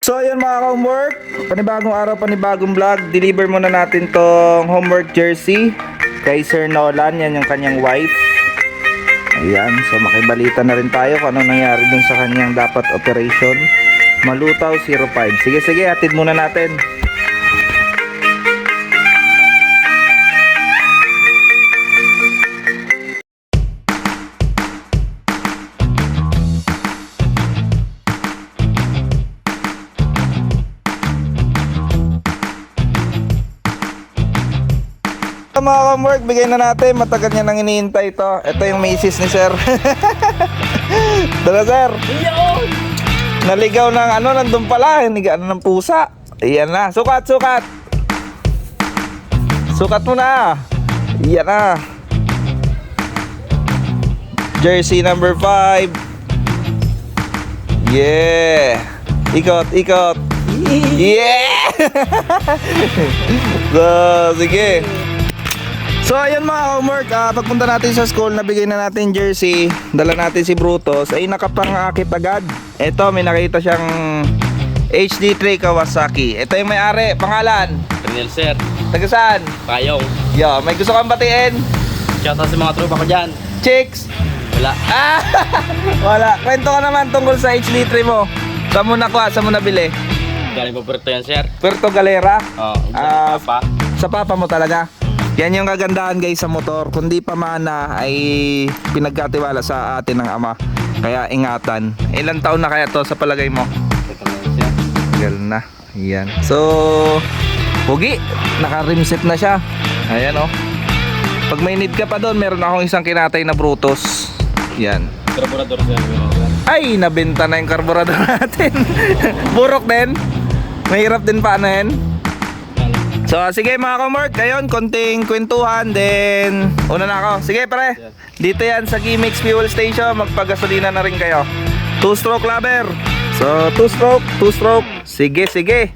So ayun mga ka-homework, panibagong araw, panibagong vlog. Deliver muna natin tong homework jersey kay Sir Nolan, yan yung kanyang wife. Ayan, so makibalita na rin tayo kung ano nangyari dun sa kanyang dapat operation. Malutaw 05. Sige, hatid muna natin. Mga ka-homework, bigay na natin. Matagal niya nang iniintay ito. Ito yung misis ni Sir. Tara Sir. Naligaw ng ano, nandun pala. Naligaw ng pusa. Ayan na. Sukat. Sukat mo na. Ayan na. Jersey number 5. Yeah. Ikot. Yeah. So, sige. So ayun mga homework, pagpunta natin sa school, nabigay na natin jersey, dala natin si Brutus, ay nakapangakit agad. Ito, may nakita siyang HD3 Kawasaki. Ito yung may-ari, pangalan? Daniel sir, Taga saan? Payong. Yo, may gusto kang batiin? Shoutout sa mga tropa ko dyan. Chicks? Wala. Wala. Kwento ka naman tungkol sa HD3 mo. Saan mo nakuha? Saan mo nabili? Galing pa Puerto yan sir. Puerto Galera? Oo, pa. Sa papa mo talaga? Yan yung kagandahan guys sa motor. Kung di pa mana ay pinagkatiwala sa atin ng ama. Kaya ingatan. Ilang taon na kaya to sa palagay mo? Tagal na. Yan. So, pugi. Naka-rimset na siya. Ayan oh. Pag may need ka pa doon, meron akong isang kinatay na Brutus. Yan. Karburador sir. Ay, nabenta na yung karburador natin. Burok din. Mahirap din paanahin. So sige mga ka-homework, ngayon konting kwentuhan, then una na ako. Sige pare, dito yan sa Gimmicks Fuel Station, magpagasolina na rin kayo. 2-stroke lover. So 2-stroke. Sige.